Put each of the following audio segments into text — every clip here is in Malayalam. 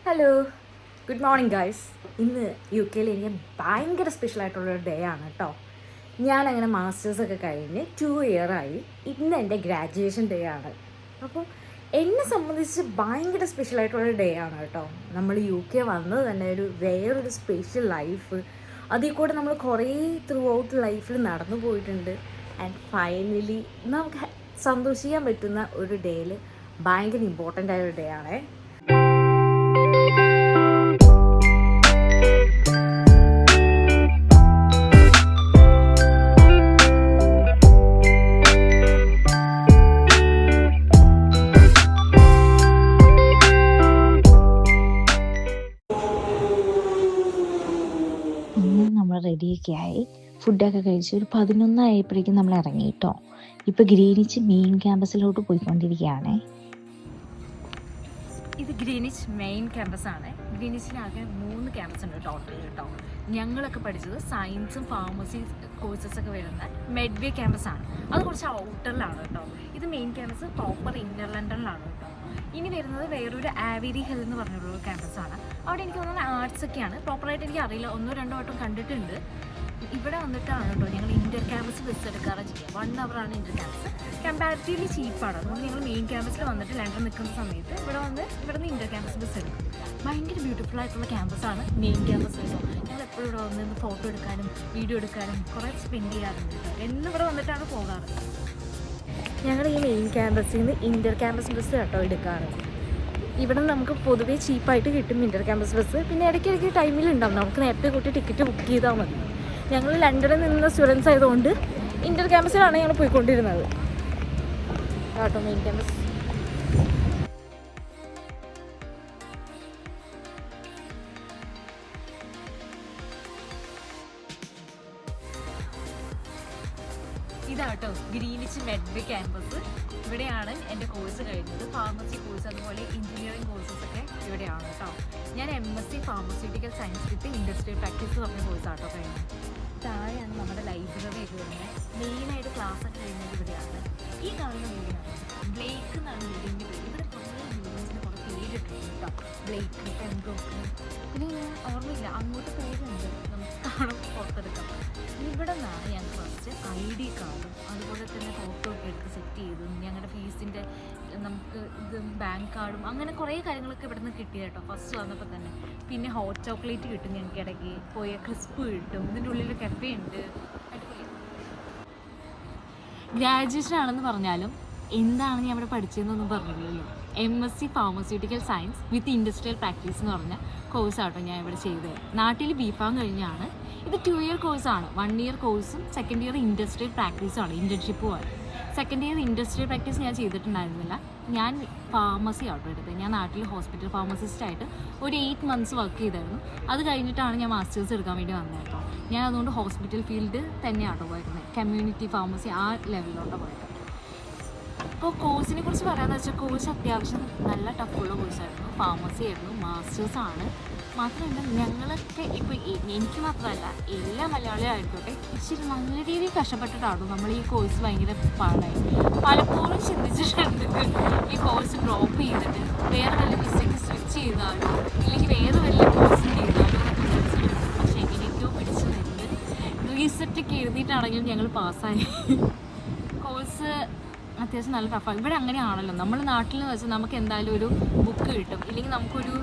Hello, good morning guys. ഇന്ന് UK എനിക്ക് ഭയങ്കര സ്പെഷ്യലായിട്ടുള്ളൊരു ഡേ ആണ് കേട്ടോ. ഞാനങ്ങനെ മാസ്റ്റേഴ്സൊക്കെ കഴിഞ്ഞ് 2 ഇയറായി. ഇന്ന് എൻ്റെ ഗ്രാജുവേഷൻ ഡേ ആണ്. അപ്പോൾ എന്നെ സംബന്ധിച്ച് ഭയങ്കര സ്പെഷ്യലായിട്ടുള്ളൊരു ഡേ ആണ് കേട്ടോ. നമ്മൾ UK വന്നത് തന്നെ വേറൊരു സ്പെഷ്യൽ ലൈഫ്, അതിൽ കൂടെ നമ്മൾ കുറേ ത്രൂ ഔട്ട് ലൈഫിൽ നടന്നു പോയിട്ടുണ്ട്. ആൻഡ് ഫൈനലി നമുക്ക് സന്തോഷിക്കാൻ പറ്റുന്ന ഒരു ഡേയിൽ ഭയങ്കര ഇമ്പോർട്ടൻ്റ് ആയ ഒരു ഡേ ആണേ. നമ്മൾ റെഡിയൊക്കെ ആയി, ഫുഡൊക്കെ കഴിച്ച് ഒരു 11 ആയപ്പോഴേക്കും നമ്മൾ ഇറങ്ങി കേട്ടോ. ഇപ്പോൾ ഗ്രീനിച്ച് മെയിൻ ക്യാമ്പസിലോട്ട് പോയിക്കൊണ്ടിരിക്കുകയാണേ. ഇത് ഗ്രീനിച്ച് മെയിൻ ക്യാമ്പസാണ്. ഗ്രീനിച്ചിലാകെ 3 ക്യാമ്പസ് ഉണ്ട് ടോട്ടൽ കേട്ടോ. ഞങ്ങളൊക്കെ പഠിച്ചത് സയൻസും ഫാർമസി കോഴ്സസൊക്കെ വരുന്ന മെഡ്വേ ക്യാമ്പസാണ്. അത് കുറച്ച് ഔട്ടറിലാണ് കേട്ടോ. ഇത് മെയിൻ ക്യാമ്പസ് പ്രോപ്പർ ഇന്നർ ലണ്ടനിലാണ് കേട്ടോ. ഇനി വരുന്നത് വേറൊരു ആവേരി ഹിൽ എന്ന് പറഞ്ഞൊരു ക്യാമ്പസാണ്. അവിടെ എനിക്ക് തോന്നുന്നത് ആർട്സൊക്കെയാണ്. പ്രോപ്പറായിട്ട് എനിക്ക് അറിയില്ല, 1-2 വട്ടം കണ്ടിട്ടുണ്ട്. ഇവിടെ വന്നിട്ടാണ് കേട്ടോ ഞങ്ങൾ ഇൻ്റർ ക്യാമ്പസ് ബസ് എടുക്കാറാണ് ചെയ്യുക. 1 ഹവറാണ് ഇൻ്റർ ക്യാമ്പസ്. കമ്പാരിറ്റീവ്ലി ചീപ്പാണ്. അതുകൊണ്ട് ഞങ്ങൾ മെയിൻ ക്യാമ്പസിൽ വന്നിട്ട് ലണ്ടൻ നിൽക്കുന്ന സമയത്ത് ഇവിടെ നിന്ന് ഇൻ്റർ ക്യാമ്പസ് ബസ് എടുക്കും. ഭയങ്കര ബ്യൂട്ടിഫുൾ ആയിട്ടുള്ള ക്യാമ്പസാണ് മെയിൻ ക്യാമ്പസ് കേട്ടോ. ഞങ്ങൾ എപ്പോഴും ഇവിടെ വന്ന് ഫോട്ടോ എടുക്കാനും വീഡിയോ എടുക്കാനും കുറേ സ്പെൻഡ് ചെയ്യാറുണ്ട് കേട്ടോ. എന്നും ഇവിടെ വന്നിട്ടാണ് പോകാറ്. ഞങ്ങൾ ഈ മെയിൻ ക്യാമ്പസിൽ നിന്ന് ഇൻ്റർ ക്യാമ്പസ് ബസ് കേട്ടോ എടുക്കാറ്. ഇവിടെ നമുക്ക് പൊതുവേ ചീപ്പായിട്ട് കിട്ടും ഇൻ്റർ ക്യാമ്പസ് ബസ്. പിന്നെ ഇടയ്ക്കിടയ്ക്ക് ടൈമിലുണ്ടാവും, നമുക്ക് നേരത്തെ കൂട്ടി ടിക്കറ്റ് ബുക്ക് ചെയ്താൽ മതി. ഞങ്ങൾ ലണ്ടനിൽ നിന്ന സ്റ്റുഡൻസ് ആയതുകൊണ്ട് ഇൻ്റർ ക്യാമ്പസിലാണ് ഞങ്ങൾ പോയിക്കൊണ്ടിരുന്നത് കേട്ടോ. മെയിൻ ക്യാമ്പസ് ഇതാട്ടോ ഗ്രീനിച്ച് മെഡ്വേ ക്യാമ്പസ്. ഇവിടെയാണ് എൻ്റെ കോഴ്സ് കഴിഞ്ഞത്. ഫാർമസി കോഴ്സ് അതുപോലെ എഞ്ചിനീയറിംഗ് കോഴ്സസൊക്കെ ഇവിടെയാണ് കേട്ടോ. ഞാൻ MSc pharmaceutical science with industrial practice പറഞ്ഞ കോഴ്സാട്ടോ കഴിഞ്ഞത്. താഴെയാണ് നമ്മുടെ ലൈബ്രറി ഒക്കെ വരുന്നത്. മെയിനായിട്ട് ക്ലാസ്സൊക്കെ കഴിഞ്ഞത് ഇവിടെയാണ്. ഈ കാണുന്ന ബിൽഡിംഗാണ് ബ്ലേക്ക് എന്നാണ് ബിൽഡിങ്ങിൻ്റെ പേര്. ഇവിടെ കുറേ ബിൽഡിങ്സിന് കുറേ പേരിട്ടുണ്ട് കേട്ടോ. ബ്ലേക്ക്, ടെംബ്രോക്ക്, പിന്നെ ഞാൻ ഓർമ്മയില്ല അങ്ങോട്ട് പേരുണ്ട്, നമുക്ക് കാണും പുറത്തെടുക്കാം. ഇവിടെ നിന്നാണ് ഞാൻ ഫസ്റ്റ് ID കാർഡും അതുപോലെ തന്നെ ഫോട്ടോ ഒക്കെ എടുത്ത് സെറ്റ് ചെയ്തു. ഞങ്ങളുടെ ഫീസിൻ്റെ നമുക്ക് ഇത് ബാങ്ക് കാർഡും അങ്ങനെ കുറേ കാര്യങ്ങളൊക്കെ ഇവിടെ നിന്ന് കിട്ടി കേട്ടോ ഫസ്റ്റ് വന്നപ്പോൾ തന്നെ. പിന്നെ ഹോട്ട് ചോക്ലേറ്റ് കിട്ടും ഞങ്ങൾക്ക്, ഇടയ്ക്ക് പോയ ക്രിസ്പ് കിട്ടും. ഇതിൻ്റെ ഉള്ളിൽ കഫേ ഉണ്ട്. അടിപൊളി. ഗ്രാജുവേഷൻ ആണെന്ന് പറഞ്ഞാലും എന്താണ് ഞാൻ ഇവിടെ പഠിച്ചതെന്നൊന്നും പറഞ്ഞില്ലല്ലോ. MSc pharmaceutical science with industrial practice എന്ന് പറഞ്ഞ കോഴ്സാട്ടോ ഞാൻ ഇവിടെ ചെയ്തത്. നാട്ടിൽ B.Pharm കഴിഞ്ഞാണ്. ഇത് 2 ഇയർ കോഴ്സാണ്. 1 ഇയർ കോഴ്സും 2nd ഇയർ ഇൻഡസ്ട്രിയൽ പ്രാക്ടീസുമാണ്, ഇൻറ്റേൺഷിപ്പുമാണ്. 2nd ഇയർ ഇൻഡസ്ട്രിയൽ പ്രാക്ടീസ് ഞാൻ ചെയ്തിട്ടുണ്ടായിരുന്നില്ല. ഞാൻ ഫാർമസി ആട്ടോ എടുത്തത്. ഞാൻ നാട്ടിൽ ഹോസ്പിറ്റൽ ഫാർമസിസ്റ്റായിട്ട് ഒരു 8 മന്ത്സ് വർക്ക് ചെയ്തായിരുന്നു. അത് കഴിഞ്ഞിട്ടാണ് ഞാൻ മാസ്റ്റേഴ്സ് എടുക്കാൻ വേണ്ടി വന്നത് കേട്ടോ. ഞാൻ അതുകൊണ്ട് ഹോസ്പിറ്റൽ ഫീൽഡ് തന്നെയാട്ടോ പോയിരുന്നത്. കമ്മ്യൂണിറ്റി ഫാർമസി ആ ലെവലിലോട്ടോ പോയത്. അപ്പോൾ കോഴ്സിനെ കുറിച്ച് പറയാമെന്ന് വെച്ചാൽ കോഴ്സ് അത്യാവശ്യം നല്ല ടഫുള്ള കോഴ്സായിരുന്നു. ഫാർമസി ആയിരുന്നു, മാസ്റ്റേഴ്സാണ്. മാത്രമല്ല ഞങ്ങളൊക്കെ ഇപ്പോൾ എനിക്ക് മാത്രമല്ല എല്ലാ മലയാളികളും ആയിക്കോട്ടെ ഇച്ചിരി നല്ല രീതിയിൽ കഷ്ടപ്പെട്ടിട്ടാണ് നമ്മൾ ഈ കോഴ്സ് ഭയങ്കര പാടായി. പലപ്പോഴും ചിന്തിച്ചിട്ടുണ്ട് ഈ കോഴ്സ് ഡ്രോപ്പ് ചെയ്തിട്ട് വേറെ വല്ല വിസയ്ക്ക് സ്വിച്ച് ചെയ്താലോ അല്ലെങ്കിൽ വേറെ വല്ല കോഴ്സ് ചെയ്താലോ എന്നൊക്കെ ചിന്തിച്ചിട്ടുണ്ട്. പക്ഷേ എങ്ങനെയൊക്കെയോ പിടിച്ചു നിന്ന് റീസെറ്റൊക്കെ എഴുതിയിട്ടാണെങ്കിലും ഞങ്ങൾ പാസ്സായി. കോഴ്സ് അത്യാവശ്യം നല്ല ടഫാണ്. ഇവിടെ അങ്ങനെയാണല്ലോ, നമ്മൾ നാട്ടിൽ നിന്ന് വെച്ചാൽ നമുക്ക് എന്തായാലും ഒരു ബുക്ക് കിട്ടും, ഇല്ലെങ്കിൽ നമുക്കൊരു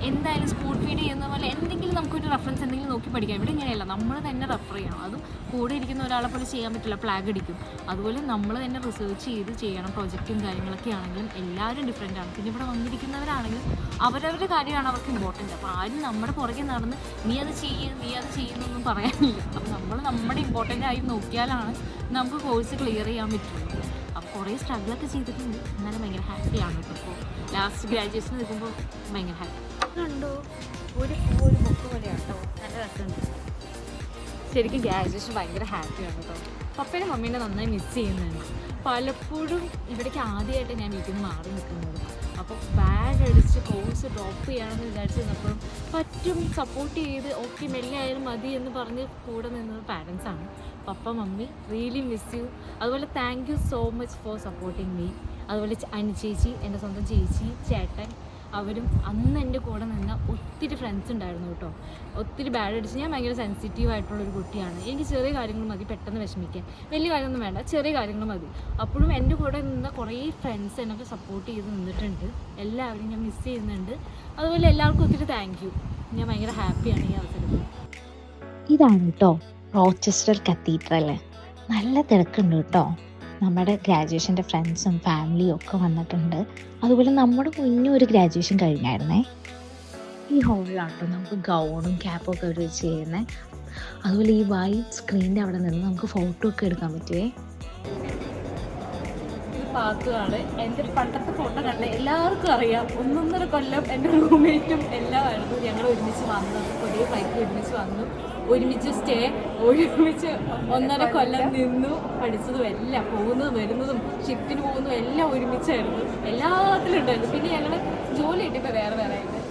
എന്തായാലും സ്കൂൾ ഫീഡ് ചെയ്യുന്ന പോലെ എന്തെങ്കിലും നമുക്കൊരു റെഫറൻസ് എന്തെങ്കിലും നോക്കി പഠിക്കാം. ഇവിടെ ഇങ്ങനെയല്ല, നമ്മൾ തന്നെ റെഫർ ചെയ്യണം. അതും കൂടെ ഇരിക്കുന്ന ഒരാളെ പോലെ ചെയ്യാൻ പറ്റില്ല, ഫ്ലാഗ് അടിക്കും. അതുപോലെ നമ്മൾ തന്നെ റിസർച്ച് ചെയ്ത് ചെയ്യണം. പ്രൊജക്റ്റും കാര്യങ്ങളൊക്കെ ആണെങ്കിലും എല്ലാവരും ഡിഫറെൻ്റ് ആണ്. പിന്നെ ഇവിടെ വന്നിരിക്കുന്നവരാണെങ്കിലും അവരവരുടെ കാര്യമാണ് അവർക്ക് ഇമ്പോർട്ടൻ്റ്. അപ്പോൾ ആരും നമ്മുടെ പുറകെ നടന്ന് നീ അത് ചെയ്യുന്നൊന്നും പറയാനില്ല. അപ്പോൾ നമ്മൾ നമ്മുടെ ഇമ്പോർട്ടൻ്റ് ആയി നോക്കിയാലാണ് നമുക്ക് കോഴ്സ് ക്ലിയർ ചെയ്യാൻ പറ്റുള്ളൂ. അപ്പോൾ കുറേ സ്ട്രഗിളൊക്കെ ചെയ്തിട്ടുണ്ട്. എന്നാലും ഭയങ്കര ഹാപ്പിയാണ് കേട്ടോ. ഇപ്പോൾ ലാസ്റ്റ് ഗ്രാജുവേഷൻ നിൽക്കുമ്പോൾ ഭയങ്കര ഹാപ്പി. കണ്ടോ ഒരു ബുക്ക് പോലെയാണ് കേട്ടോ, നല്ല രസമുണ്ട്. ശരിക്കും ഗ്രാജുവേഷൻ ഭയങ്കര ഹാപ്പിയാണ് കേട്ടോ. പപ്പേനെ മമ്മീനെ നന്നായി മിസ് ചെയ്യുന്നുണ്ട്. പലപ്പോഴും ഇവിടേക്ക് ആദ്യമായിട്ട് ഞാൻ വീട്ടിൽ നിന്ന് മാറി നിൽക്കുന്നത്. അപ്പോൾ ബാഗ് അടിച്ച് കോഴ്സ് ഡ്രോപ്പ് ചെയ്യണമെന്ന് വിചാരിച്ച് നിന്നപ്പോഴും പറ്റും സപ്പോർട്ട് ചെയ്ത് ഓക്കെ മെല്ലെ ആയാലും മതി എന്ന് പറഞ്ഞ് കൂടെ നിന്നത് പാരൻസാണ്. Papa mummy really miss you. അതുപോലെ thank you so much for supporting me. അതുപോലെ അനു ചേച്ചി, എൻ്റെ സ്വന്തം ചേച്ചി, ചേട്ടൻ, അവരും അന്ന് എൻ്റെ കൂടെ നിന്ന ഒത്തിരി ഫ്രണ്ട്സ് ഉണ്ടായിരുന്നു കേട്ടോ. ഒത്തിരി ബാഡ് അടിച്ച് ഞാൻ ഭയങ്കര സെൻസിറ്റീവ് ആയിട്ടുള്ളൊരു കുട്ടിയാണ്. എനിക്ക് ചെറിയ കാര്യങ്ങൾ മതി പെട്ടെന്ന് വിഷമിക്കാൻ, വലിയ കാര്യമൊന്നും വേണ്ട, ചെറിയ കാര്യങ്ങൾ മതി. അപ്പോഴും എൻ്റെ കൂടെ നിന്ന കുറേ ഫ്രണ്ട്സ് എന്നൊക്കെ സപ്പോർട്ട് ചെയ്ത് നിന്നിട്ടുണ്ട്. എല്ലാവരും ഞാൻ മിസ് ചെയ്യുന്നുണ്ട്. അതുപോലെ എല്ലാവർക്കും ഒത്തിരി താങ്ക് യു. ഞാൻ ഭയങ്കര ഹാപ്പിയാണ് ഈ അവസരത്തിൽ. ഇതാണ് കേട്ടോ റോച്ചസ്റ്റർ കത്തീഡ്രൽ. നല്ല തിരക്കുണ്ട് കേട്ടോ. നമ്മുടെ ഗ്രാജുവേഷൻ്റെ ഫ്രണ്ട്സും ഫാമിലിയും ഒക്കെ വന്നിട്ടുണ്ട്. അതുപോലെ നമ്മുടെ മുന്നേ ഒരു ഗ്രാജുവേഷൻ കഴിഞ്ഞായിരുന്നേ. ഈ ഹോളിലാട്ടോ നമുക്ക് ഗൗണും ക്യാപ്പും ഒക്കെ അവർ വെച്ച് ചെയ്യുന്നത്. അതുപോലെ ഈ വൈറ്റ് സ്ക്രീനിൻ്റെ അവിടെ നിന്ന് നമുക്ക് ഫോട്ടോ ഒക്കെ എടുക്കാൻ പറ്റുമേ. പാത്തുവാണ് എൻ്റെ പണ്ടത്തെ ഫോട്ടോ കണ്ട എല്ലാവർക്കും അറിയാം. 1.5 കൊല്ലം എൻ്റെ റൂംമേറ്റും എല്ലാമായിരുന്നു. ഞങ്ങൾ ഒരുമിച്ച് വന്നത്, ഒരേ ഫ്ലൈറ്റിൽ ഒരുമിച്ച് വന്നു, ഒരുമിച്ച് സ്റ്റേ, ഒരുമിച്ച് 1.5 കൊല്ലം നിന്നു. പഠിച്ചതും എല്ലാം, പോകുന്നതും വരുന്നതും ഷിഫ്റ്റിന് പോകുന്നതും എല്ലാം ഒരുമിച്ചായിരുന്നു. എല്ലാത്തിലും ഉണ്ടായിരുന്നു. പിന്നെ ഞങ്ങൾ ജോലി കിട്ടിയപ്പോൾ വേറെ വേറെ ആയിട്ട്.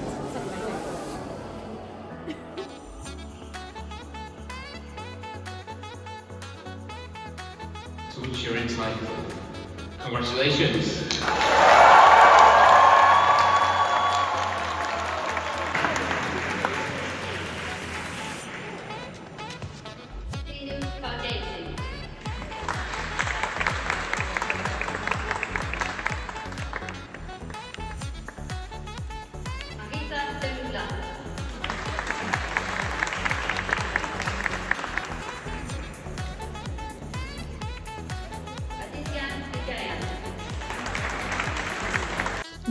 Congratulations.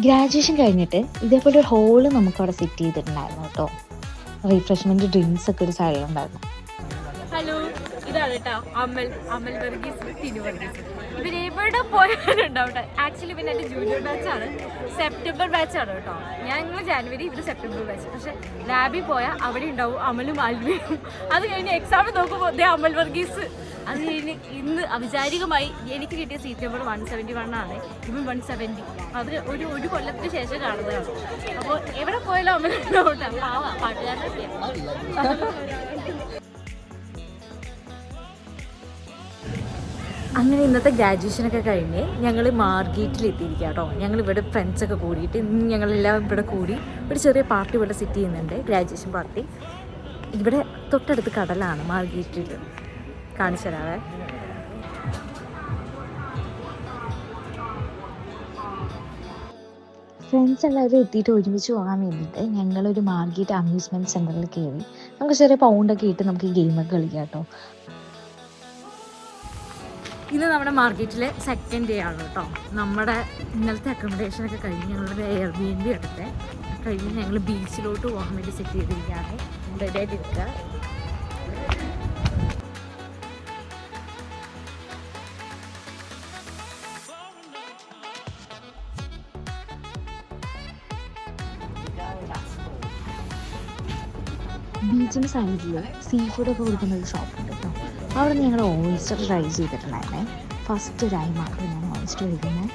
ഗ്രാജുവേഷൻ കഴിഞ്ഞിട്ട് ഇതേപോലെ ഒരു ഹോള് നമുക്കവിടെ സെറ്റ് ചെയ്തിട്ടുണ്ടായിരുന്നു കേട്ടോ. റിഫ്രഷ്മെൻറ്റ് ഡ്രിങ്ക്സ് ഒക്കെ ഒരു സൈഡിലുണ്ടായിരുന്നു. ഹലോ, ഇതാണ് കേട്ടോ അമൽ വർഗീസ്, ടിനു വർഗീസ്. ഇവരെവിടെ പോയാലുണ്ടാവട്ടെ. ആക്ച്വലി പിന്നെ എൻ്റെ ജൂനിയർ ബാച്ചാണ്, സെപ്റ്റംബർ ബാച്ചാണ് കേട്ടോ. ഞങ്ങൾ ജാനുവരി, ഇവർ സെപ്റ്റംബർ ബാച്ച്. പക്ഷെ ലാബിൽ പോയാൽ അവിടെ ഉണ്ടാവും അമലും ആൽവിയും. അത് കഴിഞ്ഞ് എക്സാമിൽ നോക്കുമ്പോൾ ദേ അമൽ വർഗീസ്. അത് കഴിഞ്ഞ് ഇന്ന് അവിചാരികമായി എനിക്ക് കിട്ടിയ സീറ്റ് നമ്പർ 171 ആണ്, ഇവൻ 170. അത് ഒരു കൊല്ലത്തിന് ശേഷം കാണുന്നതാണ്. അപ്പോൾ എവിടെ പോയാലും അമലുണ്ടാവട്ടെ. പാട്ടുകാരനൊക്കെ. അങ്ങനെ ഇന്നത്തെ ഗ്രാജുവേഷനൊക്കെ കഴിഞ്ഞ് ഞങ്ങൾ മാർഗേറ്റിൽ എത്തിയിരിക്കുക കേട്ടോ. ഞങ്ങളിവിടെ ഫ്രണ്ട്സൊക്കെ കൂടിയിട്ട് ഇന്ന് ഞങ്ങളെല്ലാം ഇവിടെ കൂടി ഒരു ചെറിയ പാർട്ടി ഇവിടെ സെറ്റ് ചെയ്യുന്നുണ്ട്, ഗ്രാജുവേഷൻ പാർട്ടി. ഇവിടെ തൊട്ടടുത്ത് കടലാണ് മാർഗേറ്റിൽ. കാണിച്ചു തരാവേ. ഫ്രണ്ട്സ് എല്ലാവരും എത്തിയിട്ട് ഒരുമിച്ച് പോകാൻ വേണ്ടിയിട്ട് ഞങ്ങളൊരു മാർഗേറ്റ് അമ്യൂസ്മെൻറ്റ് സെൻറ്ററിൽ കയറി. നമുക്ക് ചെറിയ പൗണ്ടൊക്കെ ഇട്ട് നമുക്ക് ഈ ഗെയിമൊക്കെ കളിക്കാം കേട്ടോ. ഇന്ന് നമ്മുടെ മാർക്കറ്റിലെ സെക്കൻഡ് ഡേ ആണ് കേട്ടോ. നമ്മുടെ ഇന്നലത്തെ അക്കോമഡേഷനൊക്കെ കഴിഞ്ഞ് ഞങ്ങളുടെ എയർബിഎൻബി എടുത്ത് കഴിഞ്ഞ് ഞങ്ങൾ ബീച്ചിലോട്ട് പോകാൻ വേണ്ടി സെറ്റ് ചെയ്തിരിക്കുകയാണ്. റെഡി ആയിട്ടിരിക്കുക. ബീച്ചിൻ്റെ സൈഡിൽ സീ ഫുഡൊക്കെ കൊടുക്കുന്ന ഒരു ഷോപ്പുണ്ട് കേട്ടോ. അവിടെ നിന്ന് ഞങ്ങൾ ഓയിസ്റ്റർ ട്രൈ ചെയ്തിട്ടുണ്ടായിരുന്നേ. ഫസ്റ്റ് ടൈമാണ് ഞാൻ ഓയിസ്റ്റർ കഴിക്കുന്നത്.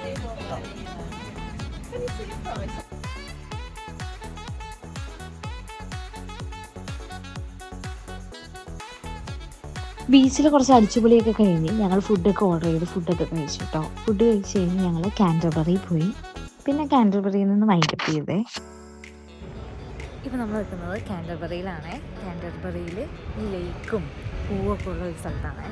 ബീച്ചിൽ കുറച്ച് അടിച്ചുപൊളിയൊക്കെ കഴിഞ്ഞ് ഞങ്ങൾ ഫുഡൊക്കെ ഓർഡർ ചെയ്ത് ഫുഡൊക്കെ കഴിച്ചു കേട്ടോ. ഫുഡ് കഴിച്ച് കഴിഞ്ഞ് ഞങ്ങൾ കാൻറ്റർബറി പോയി. പിന്നെ കാൻറ്റർബറിയിൽ നിന്ന് വൈൻഡപ്പ് ചെയ്തേ. ഇപ്പോൾ നമ്മൾ നിൽക്കുന്നത് കാൻറ്റർബറിയിലാണ്. കാൻറ്റർബറിയിൽ ഈ ലേക്കും പൂവൊക്കെ ഉള്ള ഒരു സ്ഥലത്താണ്.